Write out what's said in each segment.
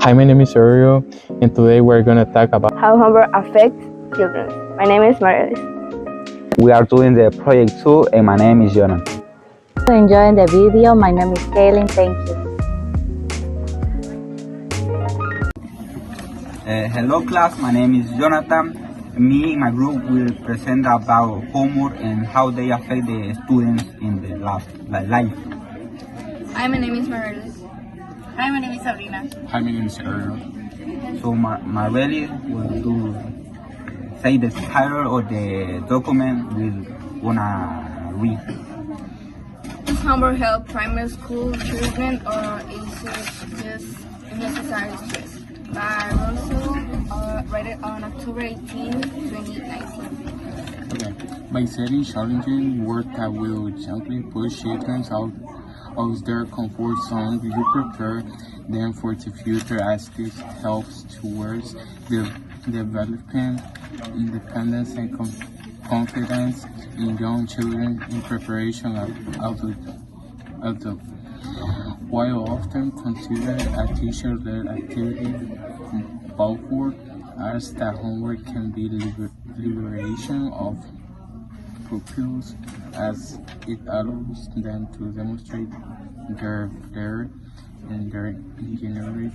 Hi, my name is Ariel, and today we're going to talk about how homework affects children. My name is Marelis. We are doing the project 2 and my name is Jonathan. Enjoying the video. My name is Kaylin. Thank you. Hello class, my name is Jonathan. Me and my group will present about homework and how they affect the students in the life. Hi, my name is Marelis. Hi, my name is Sabrina. Hi, my name is Ariel. So Marvelli will say the title of the document we're gonna read. Does homework help primary school children or is it just unnecessary stress? By Russell, read it on October 18, 2019. Okay. By setting challenging work that will gently push children out of their comfort zone, you prepare them for the future as this helps towards developing independence and confidence in young children in preparation of adult. While often considered a teacher-led activity, Balfour asks that homework can be liberation of pupils as it allows them to demonstrate their flair and their ingenuity,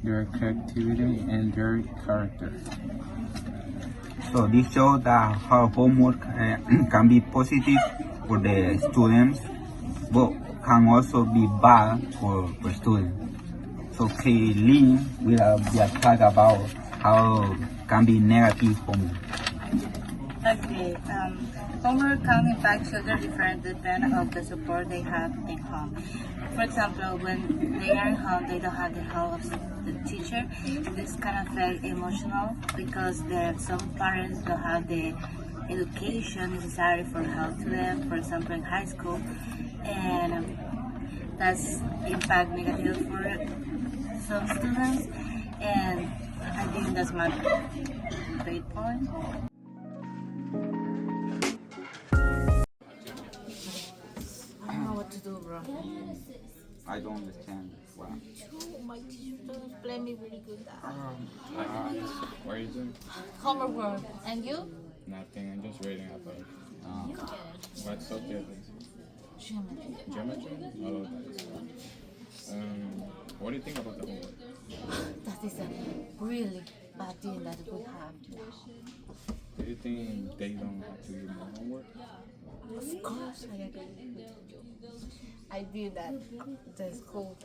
their creativity, and their character. So this shows that how homework can be positive for the students, but can also be bad for students. So Kaylin will be a talk about how can be negative homework. Okay, homework can impact children different depending on the support they have in home. For example, when they are at home, they don't have the help of the teacher. This can affect emotional because some parents don't have the education necessary for help to them. For example, in high school, and that's impact negative for some students. And I think that's my great point. I don't know what to do, bro. I don't understand. Wow. My teacher doesn't play me really good. What are you doing? Homework. And you? Nothing. I'm just reading about what subject is it? Geometry. Geometry? Oh, that is fun. What do you think about the homework? That is a really bad thing that we have now. Do you think they don't have to do more homework? Of course, I agree with you. I did that at the school,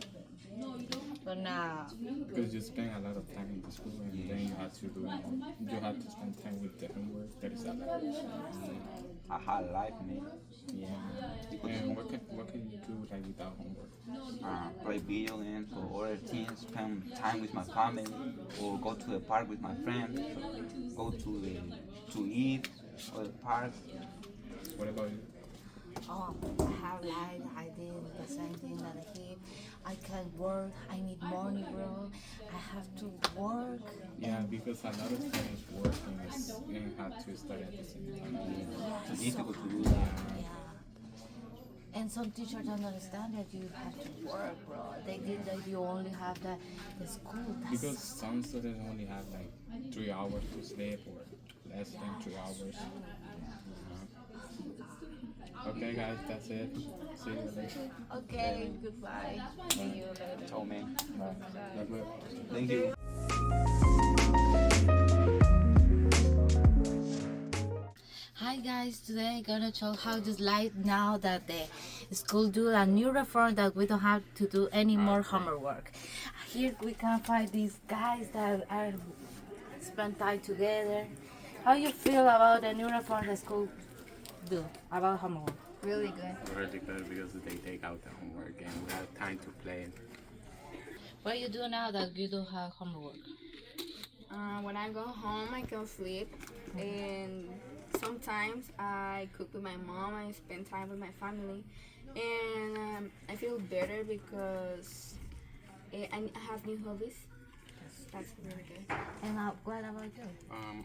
but now Because you spend a lot of time in the school and then you have to do more. You have to spend time with the homework. That is a lot. A hard life, man. Yeah. And what can you do like without homework? Play video games or other things, spend time with my family, or go to the park with my friends, go to eat or the park. What about you? I have life. I did the same thing that he. I can't work. I need money, bro. I have to work. Yeah, because a lot of students work and have to study at the same time. It's difficult to do that. Yeah. And some teachers don't understand that you have to work, bro. They think that you only have the school. Because some students only have like 3 hours to sleep or less than 3 hours. Okay, guys, that's it. See you later. Okay, goodbye. See you later. Ciao, man. Bye. Thank you. Hi guys, today I'm gonna show how this light now that the school do a new reform that we don't have to do any more homework. Here we can find these guys that are spend time together. How you feel about the new reform the school do about homework? Really good. Really good because they take out the homework and we have time to play. What you do now that you don't have homework? When I go home, I can sleep, and sometimes I cook with my mom. I spend time with my family, and I feel better because I have new hobbies. That's really good. And what about you?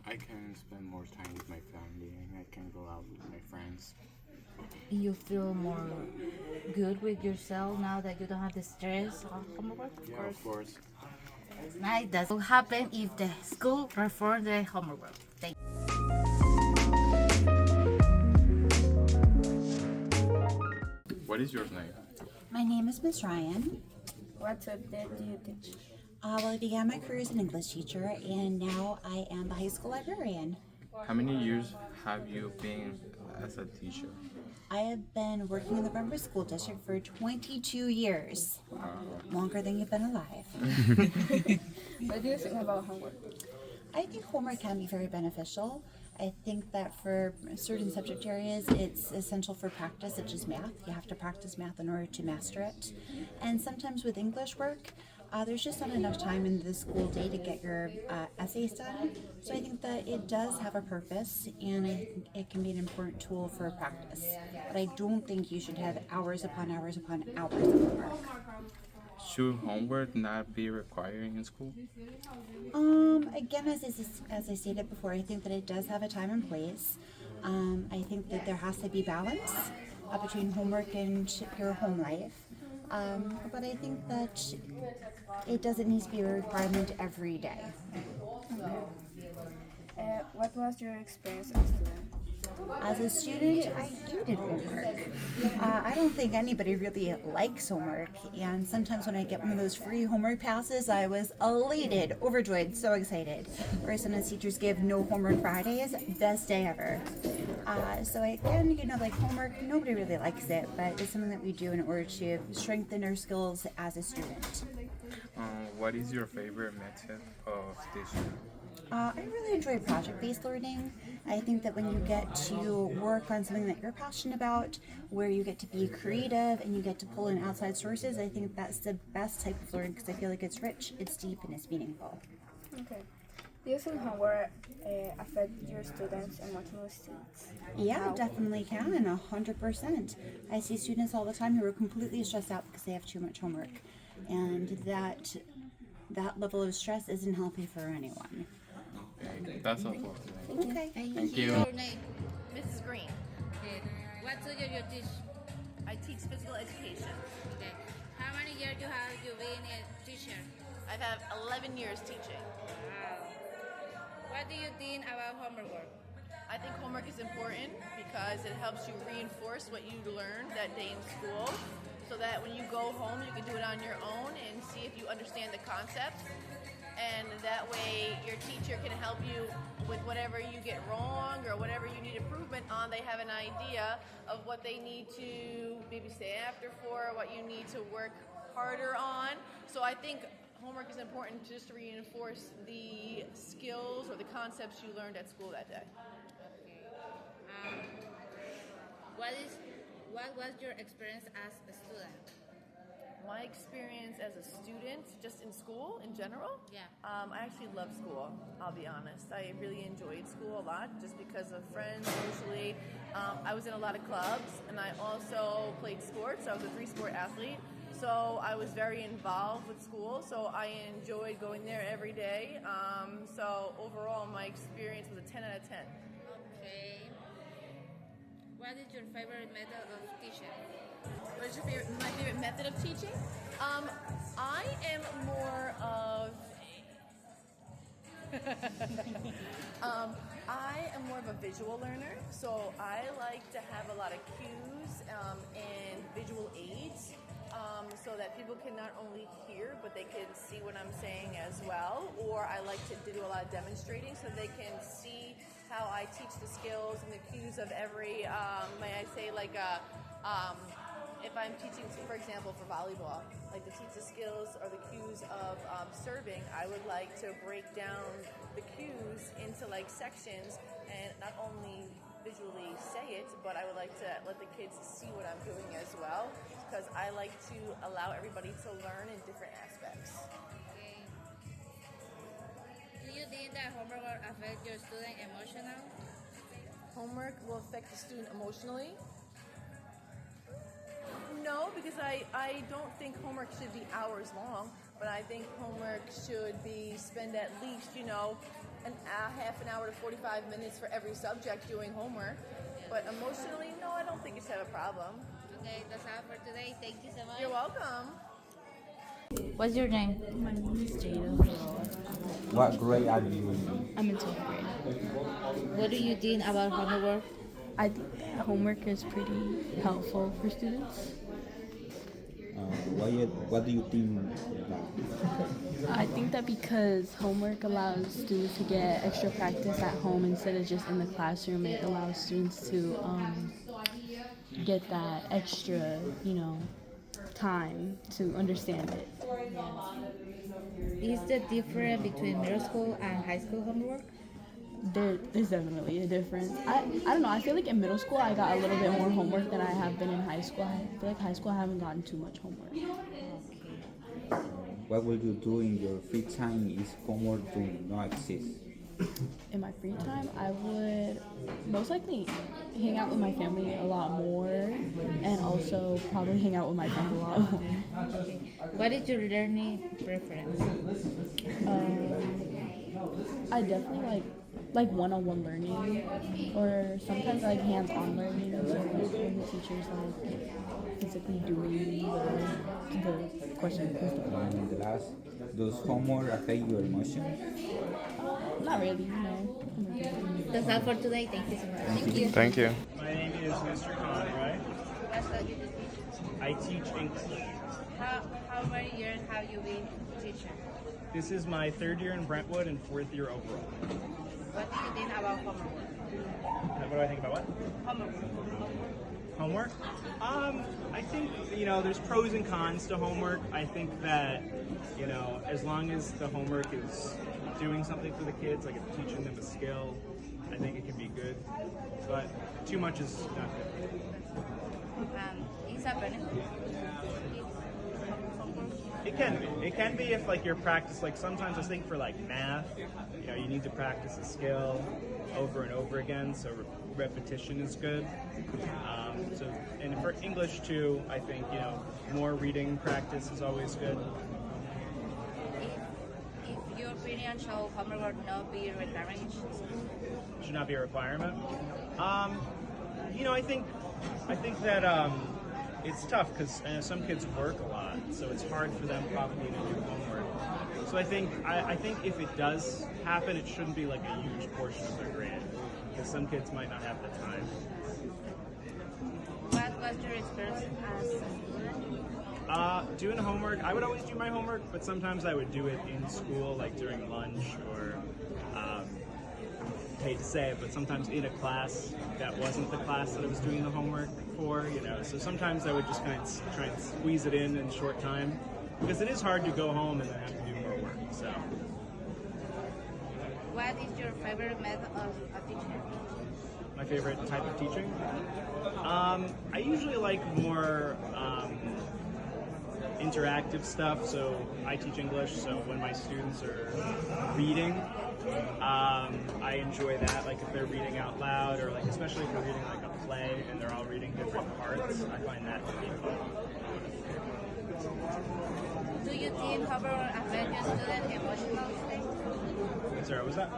I can spend more time with my family and I can go out with my friends. You feel more good with yourself now that you don't have the stress of homework? Yeah, of course. Right, that will happen if the school reform the homework. Thank What is your name? My name is Miss Ryan. What subject do you teach? Well, I began my career as an English teacher, and now I am the high school librarian. How many years have you been as a teacher? I have been working in the Brentwood School District for 22 years. Longer than you've been alive. What do you think about homework? I think homework can be very beneficial. I think that for certain subject areas, it's essential for practice, such as math. You have to practice math in order to master it. And sometimes with English work, there's just not enough time in the school day to get your essays done. So I think that it does have a purpose, and I think it can be an important tool for practice. But I don't think you should have hours upon hours upon hours of homework. Should homework not be required in school? Again, as I stated before, I think that it does have a time and place. I think that there has to be balance between homework and your home life. But I think that it doesn't need to be a requirement every day. What was your experience as a student? As a student, I hated homework. I don't think anybody really likes homework, and sometimes when I get one of those free homework passes, I was elated, overjoyed, so excited. Or sometimes teachers give no homework Fridays, best day ever. So again, like homework, nobody really likes it, but it's something that we do in order to strengthen our skills as a student. What is your favorite method of teaching? I really enjoy project-based learning. I think that when you get to work on something that you're passionate about, where you get to be creative and you get to pull in outside sources, I think that's the best type of learning because I feel like it's rich, it's deep, and it's meaningful. Okay. Do you think homework affect your students' emotional states? Yeah, it definitely can, 100%. I see students all the time who are completely stressed out because they have too much homework, and that level of stress isn't healthy for anyone. That's all for today. Okay. Thank you. Your name? Mrs. Green. Okay. What subject you teach? I teach physical education. Okay. How many years you been a teacher? I've had 11 years teaching. Wow. What do you think about homework? I think homework is important because it helps you reinforce what you learned that day in school so that when you go home you can do it on your own and see if you understand the concept. And that way your teacher can help you with whatever you get wrong or whatever you need improvement on. They have an idea of what they need to maybe stay after for, what you need to work harder on. So I think homework is important just to reinforce the skills or the concepts you learned at school that day. Okay. What was your experience as a student? My experience as a student, just in school in general? Yeah. I actually love school, I'll be honest. I really enjoyed school a lot just because of friends, socially. I was in a lot of clubs and I also played sports. I was a 3-sport athlete. So I was very involved with school, so I enjoyed going there every day. So overall, my experience was a 10 out of 10. Okay. What is your favorite method of teaching? What is my favorite method of teaching? I am more of I am more of a visual learner, so I like to have a lot of cues and visual aids so that people can not only hear, but they can see what I'm saying as well. Or I like to do a lot of demonstrating so they can see how I teach the skills and the cues of every, may I say, like if I'm teaching, for example, for volleyball, like to teach the skills or the cues of serving, I would like to break down the cues into like sections and not only visually say it, but I would like to let the kids see what I'm doing as well, because I like to allow everybody to learn in different aspects. Okay. Do you think that homework will affect your student emotional? Homework will affect the student emotionally? No, because I don't think homework should be hours long, but I think homework should be spend at least, half an hour to 45 minutes for every subject doing homework. But emotionally, no, I don't think it should have a problem. Okay, that's all for today. Thank you so much. You're welcome. What's your name? My name is Jada. What grade are you in? I'm in 12th grade. What do you think about homework? I think that homework is pretty helpful for students. What do you think about? I think that because homework allows students to get extra practice at home instead of just in the classroom, it allows students to get that extra, time to understand it. Is the difference between middle school and high school homework? There's definitely a difference. I don't know. I feel like in middle school I got a little bit more homework than I have been in high school. I feel like high school I haven't gotten too much homework. What will you do in your free time if homework do not exist? In my free time, I would most likely hang out with my family a lot more, and also probably hang out with my friends a lot more. What is your learning preference? I definitely like one-on-one learning, or sometimes like hands-on learning, so when the teacher's like physically doing the questions and stuff. And the last, does homework affect your emotions? Not really, no. That's all for today. Thank you so much. Thank you. Thank you. My name is Mr. Conroy. I teach English. How many years have you been teaching? This is my 3rd year in Brentwood and 4th year overall. What do you think about homework? What do I think about what? Homework? I think, there's pros and cons to homework. I think that, as long as the homework is doing something for the kids, like it's teaching them a skill, I think it can be good. But too much is not good. Is that benefit? It can be. It can be if you're practice. Sometimes I think for math, you need to practice a skill over and over again. So repetition is good. And for English too, I think more reading practice is always good. If your opinion show homework not be required, Should not be a requirement. I think that it's tough because some kids work a lot, so it's hard for them probably to do homework. So I think if it does happen, it shouldn't be a huge portion of their grade, because some kids might not have the time. what was your experience as a student? Doing homework, I would always do my homework, but sometimes I would do it in school, during lunch, or hate to say it, but sometimes in a class that wasn't the class that I was doing the homework for, So sometimes I would just kind of try and squeeze it in short time, because it is hard to go home and then have to do more work. So, What is your favorite method of teaching? my favorite type of teaching? I usually like more interactive stuff. So I teach English, so when my students are reading, I enjoy that. If they're reading out loud, or especially if they're reading a play and they're all reading different parts, I find that to be fun. Do you think homework affect your student emotional state? Sorry, what was that?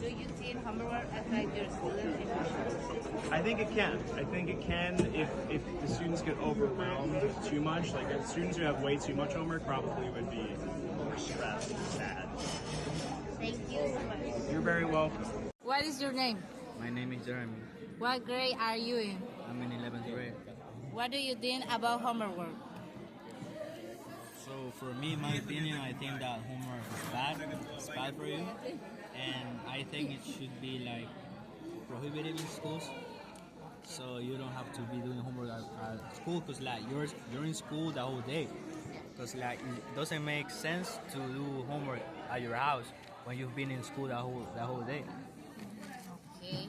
Do you think homework affect your student emotional state? I think it can. I think it can if the students get overwhelmed with too much. Students who have way too much homework probably would be stressed and sad. Thank you so much. You're very welcome. What is your name? My name is Jeremy. What grade are you in? I'm in 11th grade. What do you think about homework? So for me, in my opinion, I think that homework is bad. It's bad for you. And I think it should be prohibited in schools. So you don't have to be doing homework at school, because you're in school the whole day. Because it doesn't make sense to do homework at your house when you've been in school the whole day. Okay.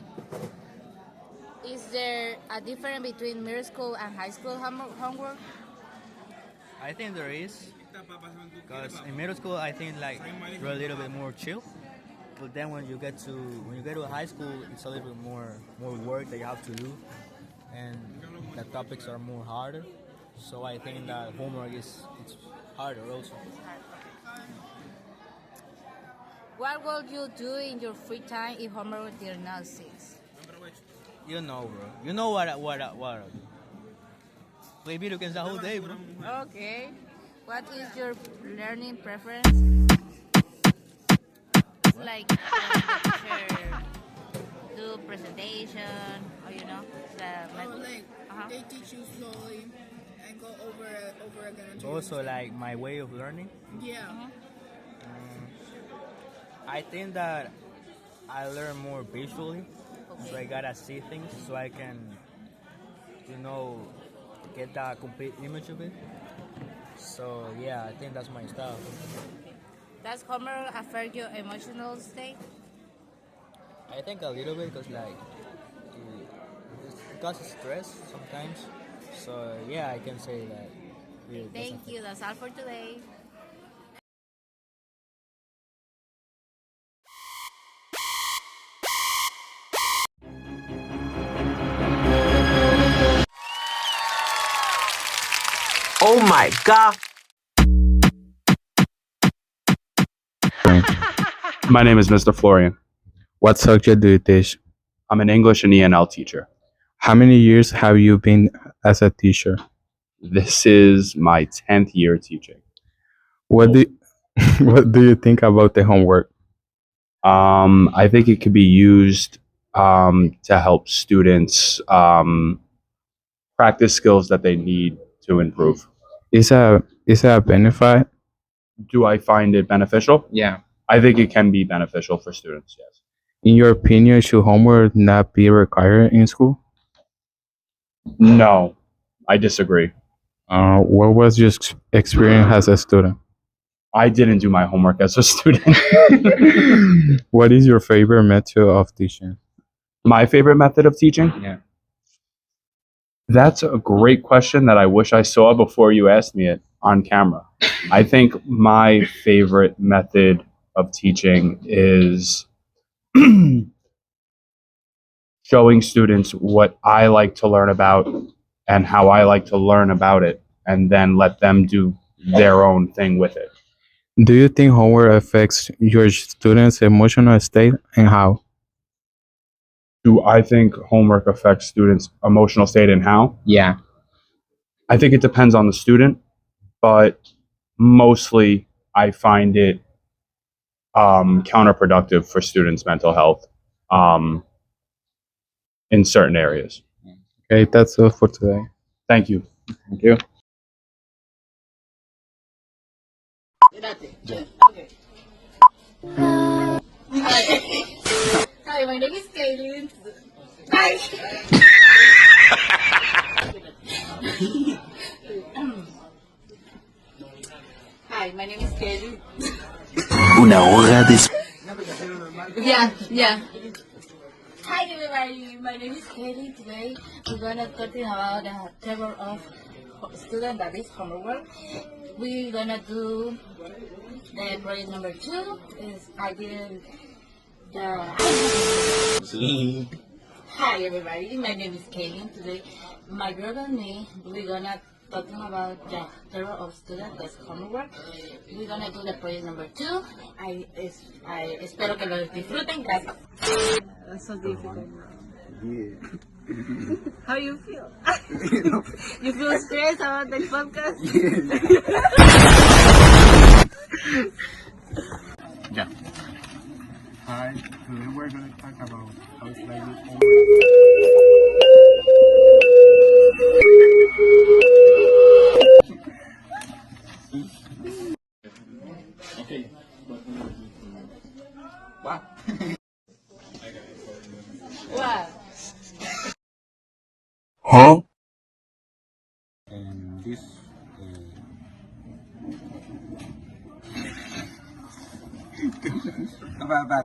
Is there a difference between middle school and high school homework? I think there is, because in middle school I think you're a little bit more chill, but then when you get to high school, it's a little bit more work that you have to do, and the topics are more harder. So I think that homework it's harder also. What will you do in your free time if homework did not exist? You know, bro. You know what? Play video games the whole day, bro. Okay. What is your learning preference? It's like when the teacher do presentation, or you know, they teach you slowly and go over again until Also, like my way of learning. yeah. I think that I learn more visually, so I gotta see things so I can, you know, get that complete image of it. So yeah, I think that's my style. Does homework affect your emotional state? I think a little bit because like it causes stress sometimes. So yeah, I can say that. It does Thank affect. you. That's all for today. Oh my god! My name is Mr. Florian. What subject do you teach? I'm an English and ENL teacher. How many years have you been as a teacher? This is my 10th year teaching. What do what do you think about the homework? I think it could be used to help students practice skills that they need to improve. Is a benefit? Do I find it beneficial? Yeah. I think it can be beneficial for students, yes. In your opinion, should homework not be required in school? No, I disagree. What was your experience as a student? I didn't do my homework as a student. What is your favorite method of teaching? My favorite method of teaching? Yeah. That's a great question that I wish I saw before you asked me it on camera. I think my favorite method of teaching is showing students what I like to learn about and how I like to learn about it, and then let them do their own thing with it. Do you think homework affects your students' emotional state and how? Do I think homework affects students' emotional state and how? Yeah. I think it depends on the student, but mostly I find it counterproductive for students' mental health in certain areas. Okay, that's all for today. Thank you. Thank you. Hi, my name is Kaylin. Hi. Hi, my name is Kaylin. Una hora después. Yeah. Hi everybody, my name is Katie. Today we're gonna talking about the table of student that is homework. We're gonna do the project number 2. Is I didn't Hi everybody, my name is Katie. Today my group and me we're gonna talking about the table of student that's homework. We're gonna do the project number 2. Espero que lo disfruten. Gracias. That's so difficult. Yeah. How you feel? You feel stressed about the podcast? Yeah. Hi, today we're going to talk about how to like homework. Okay. Wow. Wow. Huh? And this Bye bye.